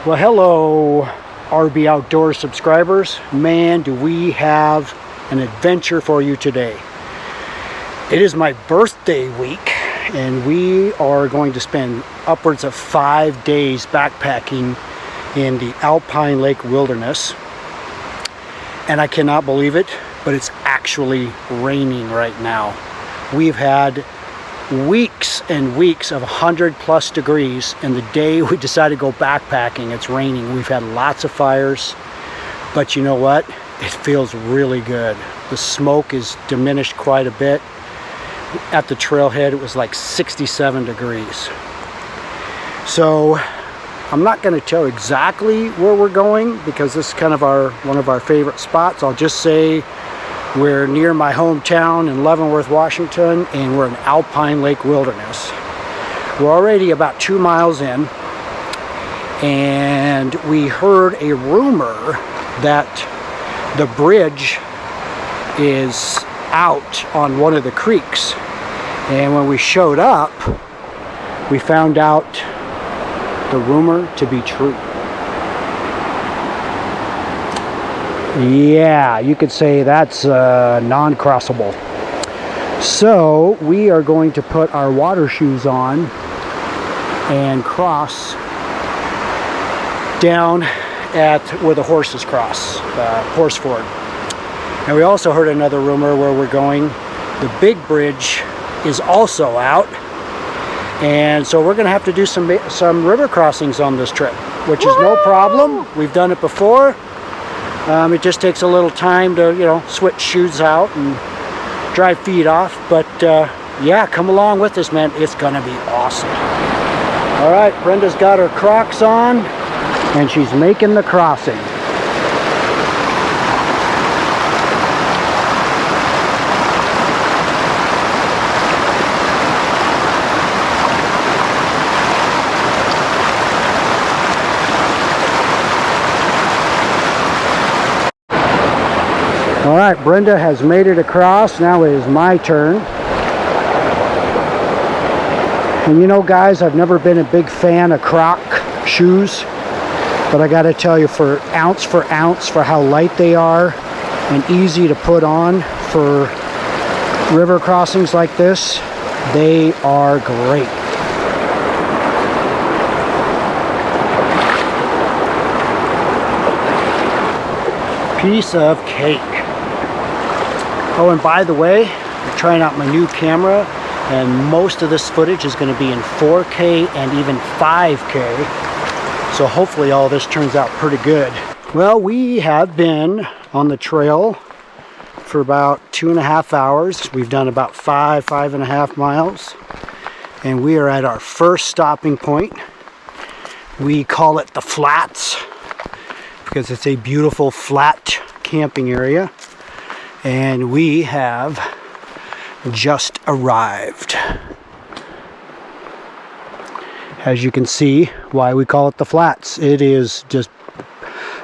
Well, hello RB Outdoors subscribers. Man, do we have an adventure for you today. It is my birthday week and we are going to spend upwards of 5 days backpacking in the Alpine Lake Wilderness. And I cannot believe it, but it's actually raining right now. We've had weeks and weeks of 100+ degrees, and the day we decided to go backpacking, it's raining. We've had lots of fires, but you know what? It feels really good. The smoke is diminished quite a bit. At the trailhead, it was like 67 degrees. So I'm not going to tell exactly where we're going because this is kind of one of our favorite spots. I'll just say we're near my hometown in Leavenworth, Washington, and we're in Alpine Lake Wilderness. We're already about 2 miles in, and we heard a rumor that the bridge is out on one of the creeks. And when we showed up, we found out the rumor to be true. Yeah, you could say that's non-crossable. So we are going to put our water shoes on and cross down at where the horses cross, horse ford. And we also heard another rumor where we're going. The big bridge is also out, and so we're going to have to do some river crossings on this trip, which is no problem. We've done it before. It just takes a little time to, switch shoes out and dry feet off. But yeah, come along with us, man. It's going to be awesome. All right, Brenda's got her Crocs on, and she's making the crossing. All right, Brenda has made it across. Now it is my turn. And you know, guys, I've never been a big fan of Croc shoes, but I got to tell you, for ounce for how light they are and easy to put on for river crossings like this, they are great. Piece of cake. Oh, and by the way, I'm trying out my new camera, and most of this footage is going to be in 4K and even 5K. So hopefully all this turns out pretty good. Well, we have been on the trail for about 2.5 hours. We've done about 5.5 miles. And we are at our first stopping point. We call it the Flats because it's a beautiful flat camping area. And we have just arrived. As you can see, why we call it the Flats. It is just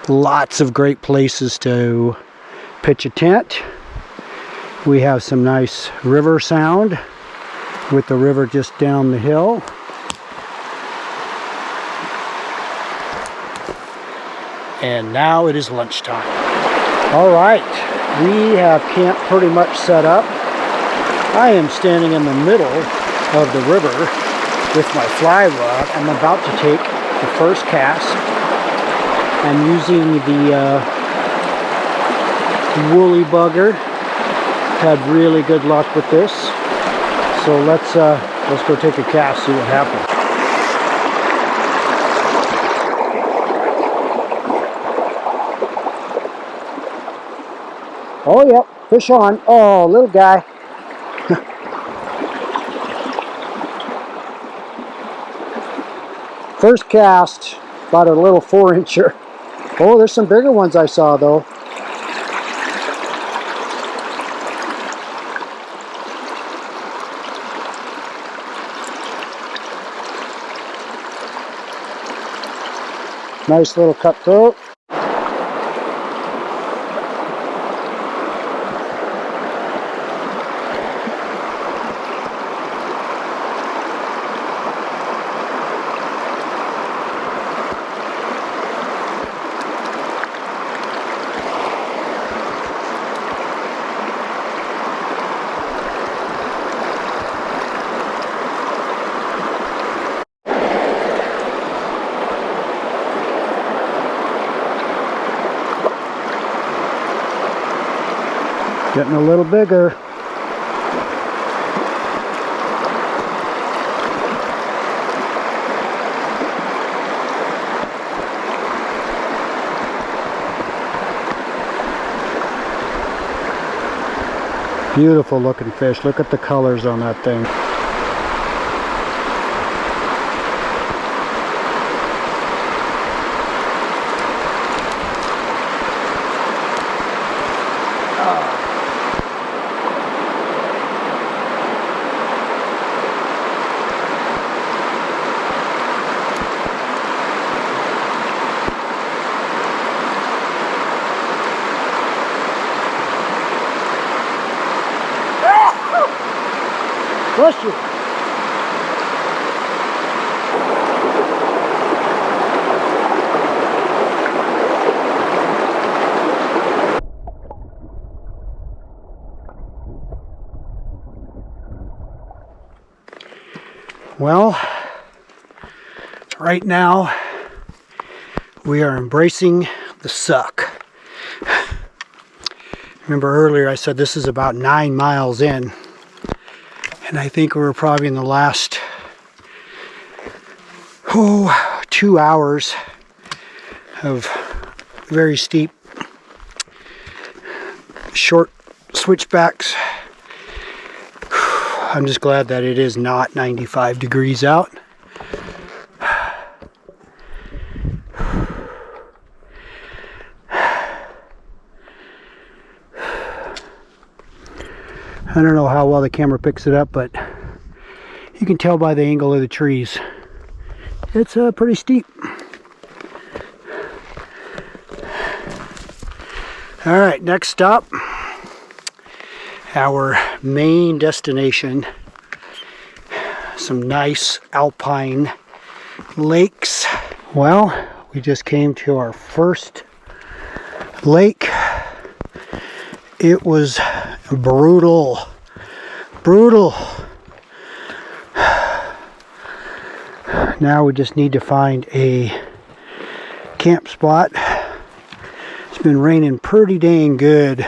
lots of great places to pitch a tent. We have some nice river sound with the river just down the hill. And now it is lunchtime. All right. We have camp pretty much set up. I am standing in the middle of the river with my fly rod. I'm about to take the first cast. I'm using the woolly bugger. Had really good luck with this. So let's go take a cast, see what happens. Oh, yep, fish on. Oh, little guy. First cast, about a little 4-incher. Oh, there's some bigger ones I saw, though. Nice little cutthroat. Getting a little bigger. Beautiful looking fish. Look at the colors on that thing. Bless you. Well, right now we are embracing the suck. Remember earlier I said this is about 9 miles in. And I think we're probably in the last 2 hours of very steep, short switchbacks. I'm just glad that it is not 95 degrees out. I don't know how well the camera picks it up, but you can tell by the angle of the trees. It's pretty steep. All right, next stop, our main destination. Some nice alpine lakes. Well, we just came to our first lake. It was brutal. Now we just need to find a camp spot. It's been raining pretty dang good.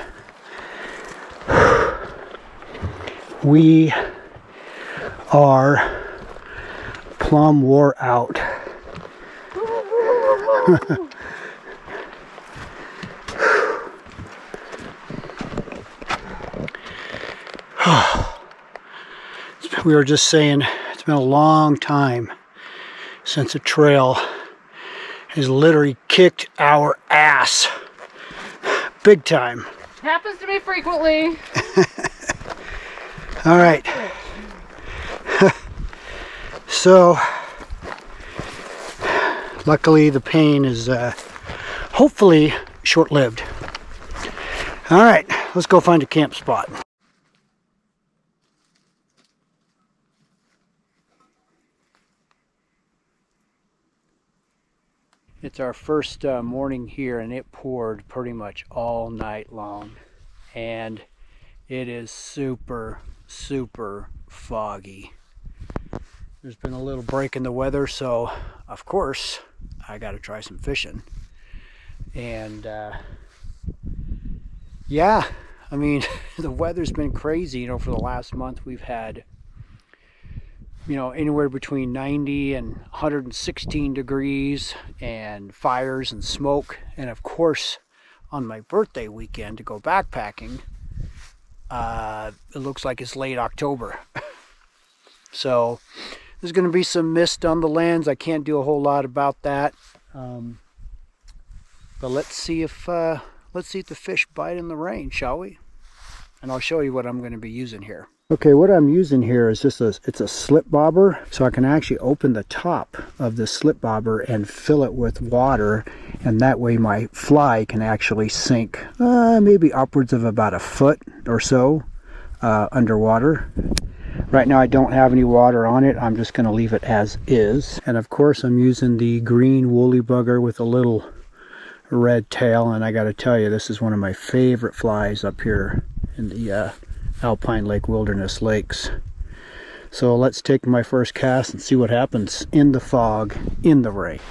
We are plumb wore out. We were just saying it's been a long time since a trail has literally kicked our ass big time. Happens to me frequently. All right. So luckily the pain is hopefully short-lived. All right, let's go find a camp spot. It's our first morning here, and it poured pretty much all night long, and it is super foggy. There's been a little break in the weather, so of course I got to try some fishing. And yeah, I mean the weather's been crazy. For the last month we've had anywhere between 90 and 116 degrees and fires and smoke. And of course, on my birthday weekend to go backpacking, it looks like it's late October. So there's going to be some mist on the lands. I can't do a whole lot about that. But let's see if the fish bite in the rain, shall we? And I'll show you what I'm going to be using here. Okay, what I'm using here is just it's a slip bobber, so I can actually open the top of the slip bobber and fill it with water, and that way my fly can actually sink maybe upwards of about a foot or so underwater. Right now I don't have any water on it. I'm just going to leave it as is. And of course I'm using the green woolly bugger with a little red tail, and I got to tell you, this is one of my favorite flies up here in the Alpine Lake Wilderness lakes. So let's take my first cast and see what happens in the fog, in the rain.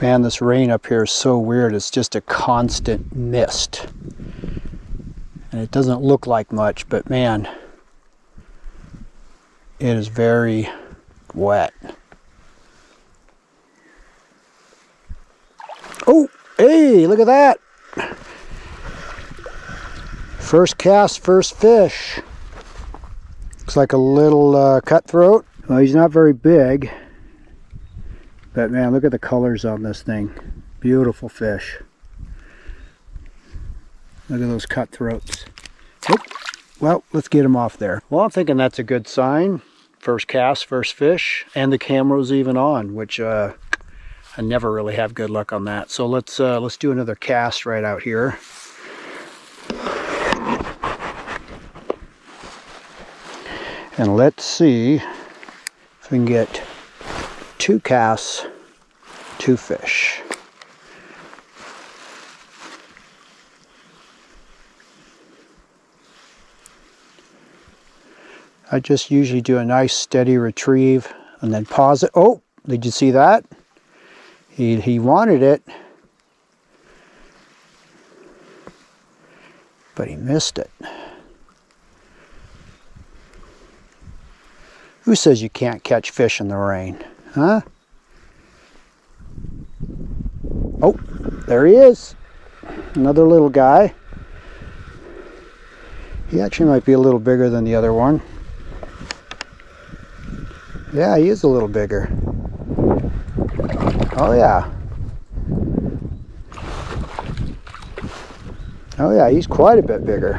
Man, this rain up here is so weird. It's just a constant mist. And it doesn't look like much, but man, it is very wet. Oh, hey, look at that. First cast, first fish. Looks like a little cutthroat. Well, he's not very big. But man, look at the colors on this thing. Beautiful fish. Look at those cutthroats. Oh, well, let's get him off there. Well, I'm thinking that's a good sign. First cast, first fish, and the camera's even on, which I never really have good luck on that. So let's do another cast right out here. And let's see if we can get 2 casts, 2 fish. I just usually do a nice steady retrieve and then pause it. Oh, did you see that? He wanted it, but he missed it. Who says you can't catch fish in the rain? Huh? Oh, there he is. Another little guy. He actually might be a little bigger than the other one. Yeah, he is a little bigger. Oh yeah. Oh yeah, he's quite a bit bigger.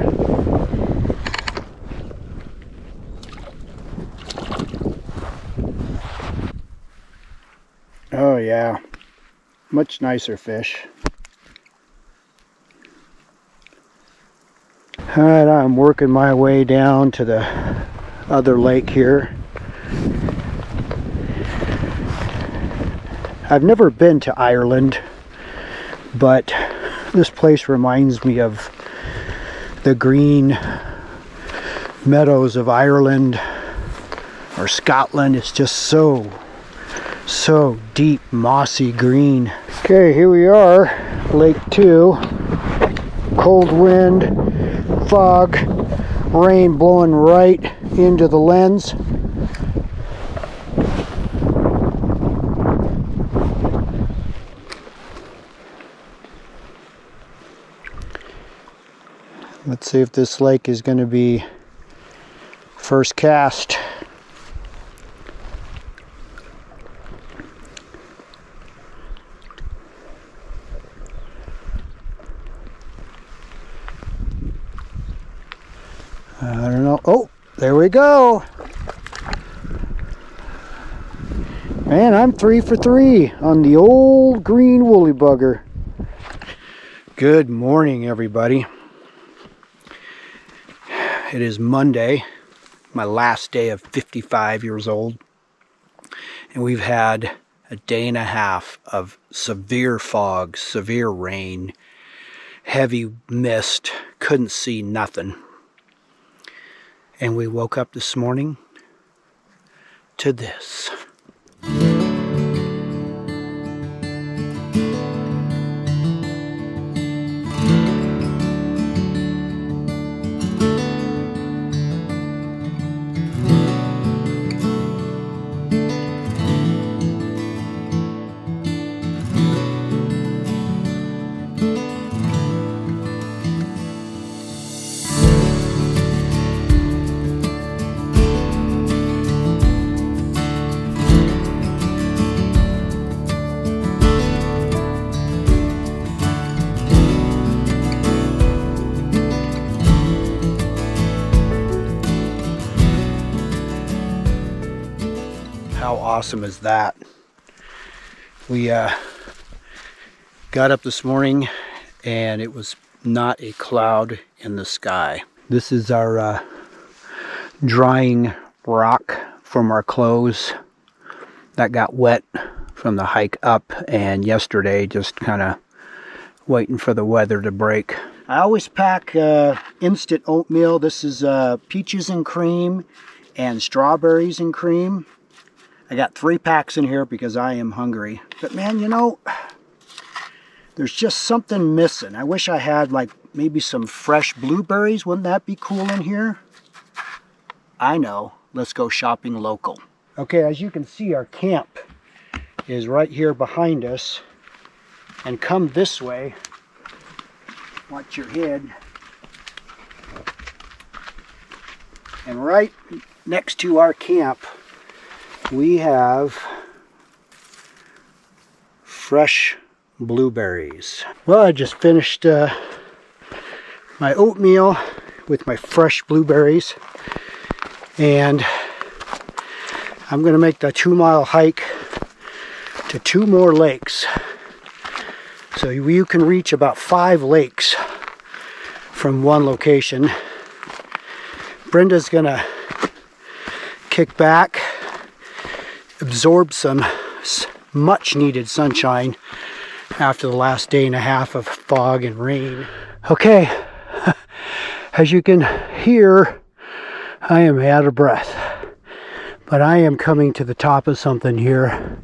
Oh yeah, much nicer fish. Alright, I'm working my way down to the other lake here. I've never been to Ireland, but this place reminds me of the green meadows of Ireland or Scotland. It's just so deep, mossy green. Okay, here we are, Lake 2. Cold wind, fog, rain blowing right into the lens. Let's see if this lake is going to be first cast. I don't know. Oh, there we go. Man, I'm 3 for 3 on the old green woolly bugger. Good morning, everybody. It is Monday, my last day of 55 years old, and we've had a day and a half of severe fog, severe rain, heavy mist, couldn't see nothing. And we woke up this morning to this. How awesome is that? We got up this morning and it was not a cloud in the sky. This is our drying rock from our clothes that got wet from the hike up, and yesterday just kind of waiting for the weather to break. I always pack instant oatmeal. This is peaches and cream and strawberries and cream. I got 3 packs in here because I am hungry. But man, you know, there's just something missing. I wish I had like maybe some fresh blueberries. Wouldn't that be cool in here? I know. Let's go shopping local. Okay, as you can see, our camp is right here behind us. And come this way. Watch your head. And right next to our camp, we have fresh blueberries. Well, I just finished my oatmeal with my fresh blueberries, and I'm going to make the 2-mile hike to 2 more lakes. So you can reach about 5 lakes from one location. Brenda's gonna kick back, absorb some much needed sunshine after the last day and a half of fog and rain. Okay, as you can hear, I am out of breath, but I am coming to the top of something here,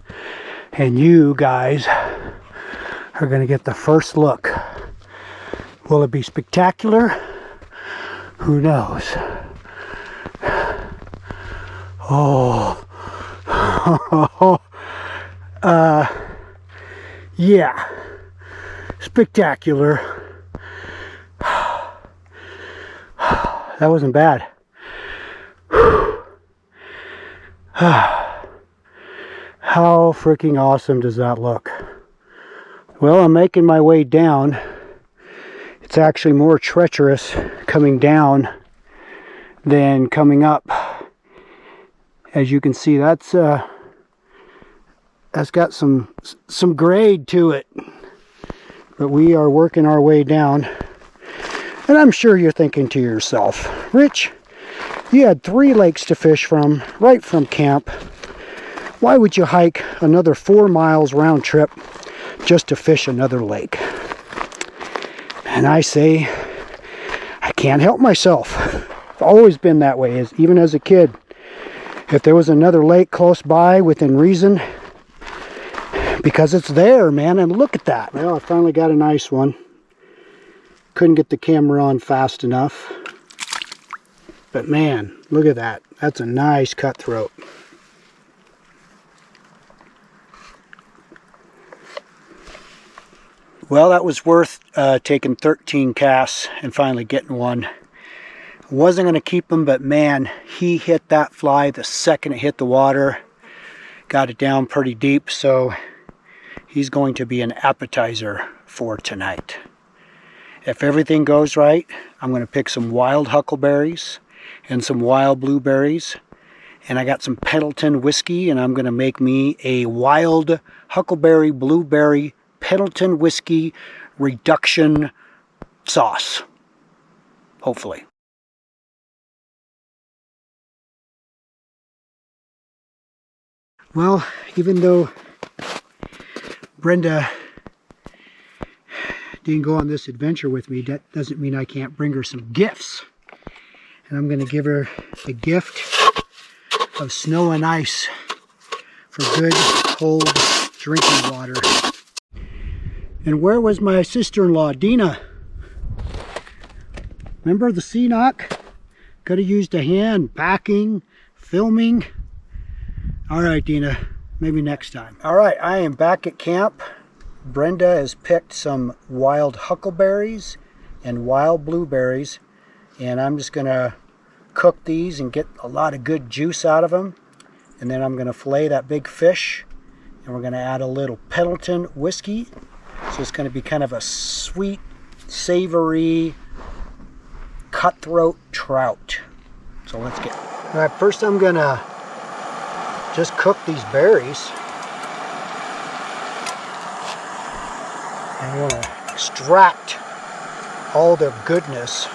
and you guys are gonna get the first look. Will it be spectacular? Who knows? Oh, yeah, spectacular. That wasn't bad. How freaking awesome does that look? Well, I'm making my way down. It's actually more treacherous coming down than coming up. As you can see, that's got some grade to it. But we are working our way down. And I'm sure you're thinking to yourself, Rich, you had 3 lakes to fish from, right from camp. Why would you hike another 4 miles round trip just to fish another lake? And I say, I can't help myself. I've always been that way, even as a kid. If there was another lake close by within reason, because it's there, man, and look at that. Well, I finally got a nice one. Couldn't get the camera on fast enough. But man, look at that. That's a nice cutthroat. Well, that was worth taking 13 casts and finally getting one. Wasn't going to keep him, but man, he hit that fly the second it hit the water. Got it down pretty deep, so he's going to be an appetizer for tonight. If everything goes right, I'm going to pick some wild huckleberries and some wild blueberries. And I got some Pendleton Whiskey, and I'm going to make me a wild huckleberry blueberry Pendleton Whiskey reduction sauce. Hopefully. Well, even though Brenda didn't go on this adventure with me, that doesn't mean I can't bring her some gifts. And I'm going to give her a gift of snow and ice for good, cold drinking water. And where was my sister-in-law, Dina? Remember the sea knock? Could have used a hand packing, filming. All right, Dina, maybe next time. All right, I am back at camp. Brenda has picked some wild huckleberries and wild blueberries, and I'm just gonna cook these and get a lot of good juice out of them. And then I'm gonna fillet that big fish, and we're gonna add a little Pendleton Whiskey. So it's gonna be kind of a sweet, savory, cutthroat trout. So let's get. All right, first I'm gonna just cook these berries. And I want to extract all their goodness.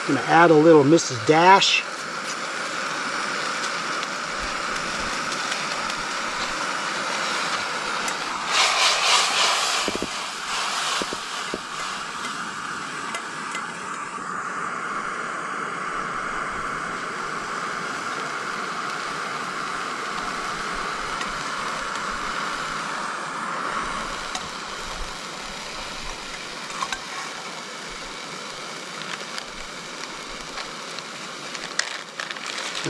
I'm going to add a little Mrs. Dash.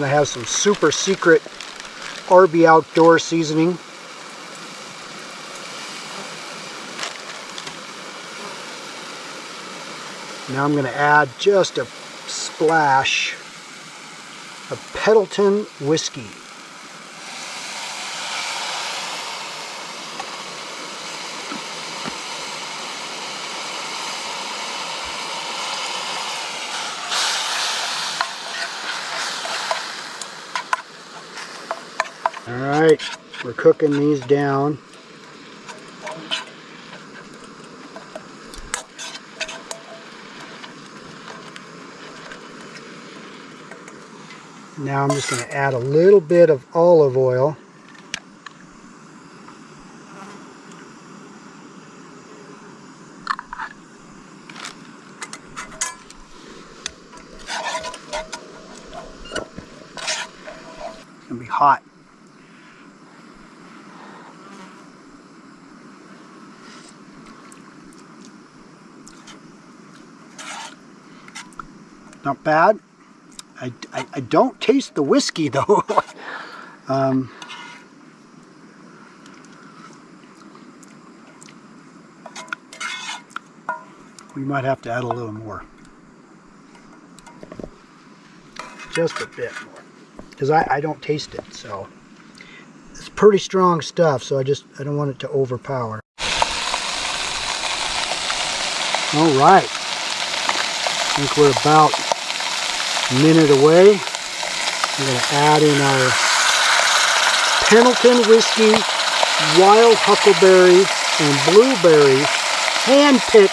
And I have some super secret RB Outdoor seasoning. Now I'm going to add just a splash of Pendleton Whiskey. Alright, we're cooking these down. Now I'm just going to add a little bit of olive oil. It's going to be hot. Not bad. I don't taste the whiskey though. We might have to add a little more. Just a bit more. Because I don't taste it, so. It's pretty strong stuff, so I don't want it to overpower. Alright. I think we're about minute away. I'm going to add in our Pendleton Whiskey, wild huckleberry, and blueberry, hand-picked.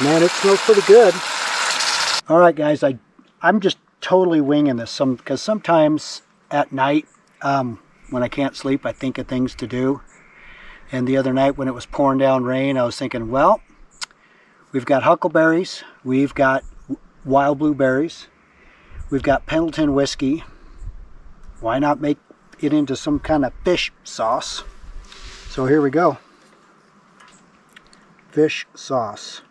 Man, it smells pretty good. Alright guys, I'm just totally winging this because sometimes at night when I can't sleep I think of things to do. And the other night when it was pouring down rain, I was thinking, well, we've got huckleberries, we've got wild blueberries, we've got Pendleton Whiskey. Why not make it into some kind of fish sauce? So here we go. Fish sauce.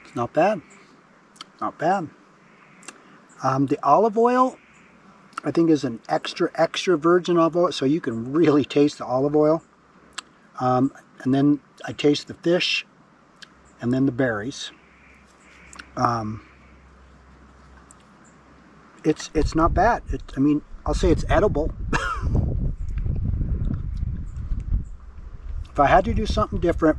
It's not bad. Not bad. The olive oil, I think, is an extra virgin olive oil, so you can really taste the olive oil. And then I taste the fish, and then the berries. It's not bad. I mean, I'll say it's edible. If I had to do something different,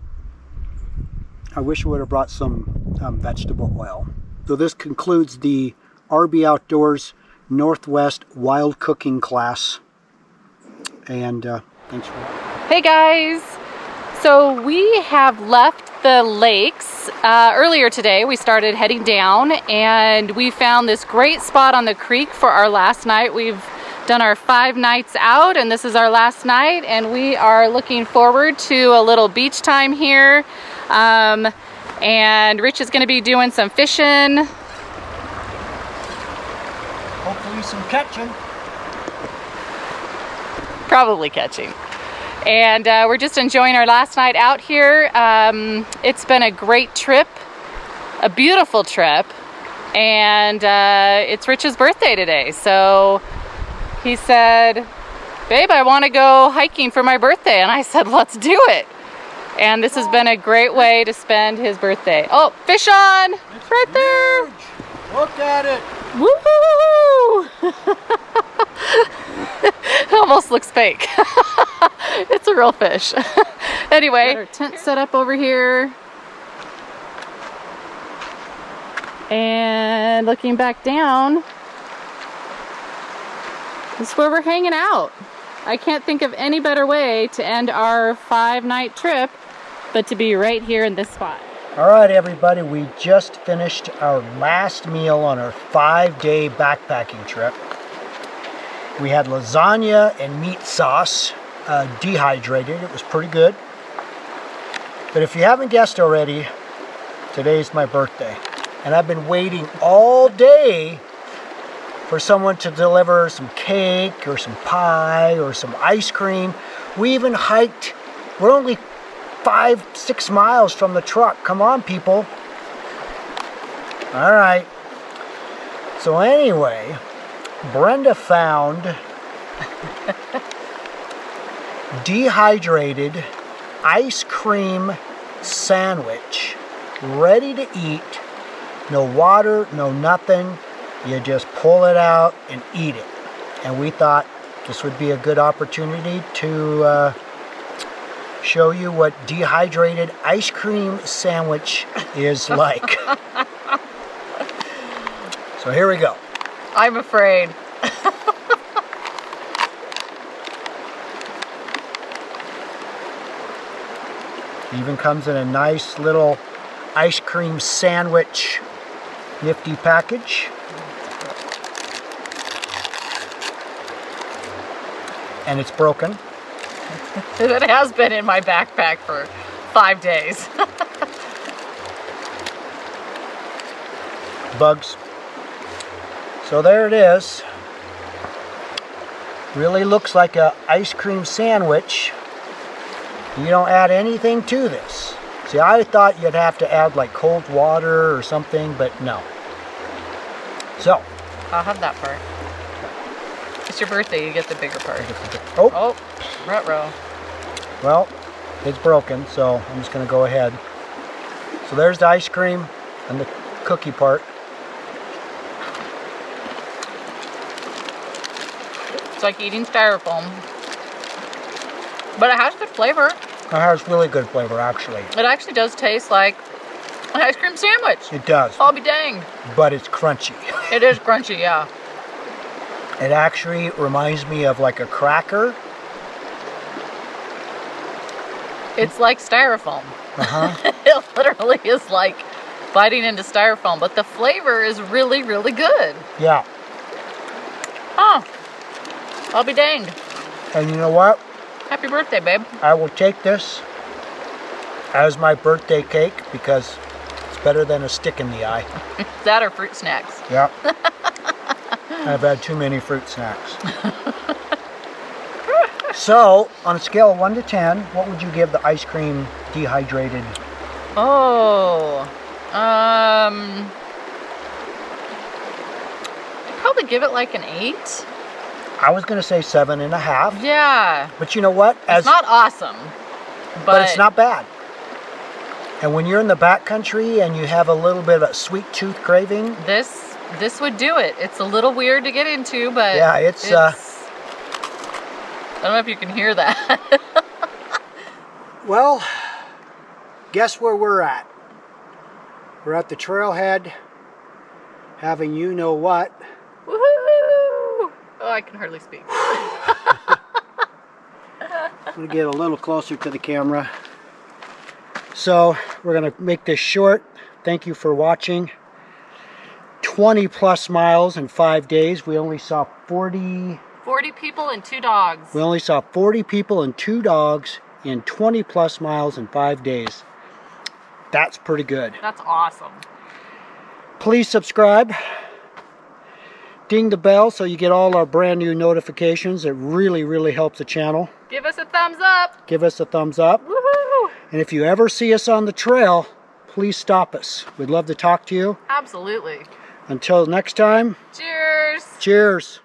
I wish I would have brought some vegetable oil. So this concludes the RB Outdoors Northwest Wild Cooking class. And thanks for watching. Hey guys! So we have left the lakes earlier today. We started heading down and we found this great spot on the creek for our last night. We've done our 5 nights out and this is our last night, and we are looking forward to a little beach time here. And Rich is going to be doing some fishing. Hopefully some catching. Probably catching. And we're just enjoying our last night out here. It's been a great trip, a beautiful trip, and it's Rich's birthday today. So he said, babe, I want to go hiking for my birthday. And I said, let's do it. And this has been a great way to spend his birthday. Oh, fish on! It's right there! Look at it! Woo! It almost looks fake. It's a real fish. Anyway, got our tent set up over here. And looking back down, this is where we're hanging out. I can't think of any better way to end our 5-night trip but to be right here in this spot. All right, everybody, we just finished our last meal on our 5-day backpacking trip. We had lasagna and meat sauce, dehydrated. It was pretty good. But if you haven't guessed already, today's my birthday. And I've been waiting all day for someone to deliver some cake or some pie or some ice cream. We even hiked. We're only 5-6 miles from the truck. Come on, people. All right. So anyway, Brenda found dehydrated ice cream sandwich, ready to eat. No water, no nothing. You just pull it out and eat it. And we thought this would be a good opportunity to show you what dehydrated ice cream sandwich is like. So here we go. I'm afraid. Even comes in a nice little ice cream sandwich nifty package. And it's broken. It has been in my backpack for 5 days. Bugs. So there it is. Really looks like a ice cream sandwich. You don't add anything to this. See, I thought you'd have to add like cold water or something, but no. So. I'll have that part. It's your birthday, you get the bigger part. Oh, ruh-roh. well, it's broken, so I'm just going to go ahead. So there's the ice cream and the cookie part. It's like eating styrofoam. But it has good flavor. It has really good flavor, actually. It actually does taste like an ice cream sandwich. It does. I'll be danged. But it's crunchy. It is crunchy, yeah. It actually reminds me of like a cracker. It's like styrofoam. Uh-huh. It literally is like biting into styrofoam, but the flavor is really, really good. Yeah. Oh, I'll be danged. And you know what? Happy birthday, babe. I will take this as my birthday cake because it's better than a stick in the eye. That or fruit snacks. Yeah. I've had too many fruit snacks. So, on a scale of 1 to 10, what would you give the ice cream dehydrated? Oh, probably give it like an 8. I was going to say 7.5. Yeah. But you know what? It's not awesome, but it's not bad. And when you're in the backcountry and you have a little bit of a sweet tooth craving, this would do it. It's a little weird to get into, but yeah, it's I don't know if you can hear that. Well, guess where we're at? We're at the trailhead, having you know what. Woohoo! Oh, I can hardly speak. I'm going to get a little closer to the camera. So, we're going to make this short. Thank you for watching. 20 plus miles in 5 days. We only saw 40 people and 2 dogs. We only saw 40 people and 2 dogs in 20 plus miles in 5 days. That's pretty good. That's awesome. Please subscribe. Ding the bell so you get all our brand new notifications. It really, really helps the channel. Give us a thumbs up. Give us a thumbs up. Woohoo! And if you ever see us on the trail, please stop us. We'd love to talk to you. Absolutely. Until next time. Cheers. Cheers.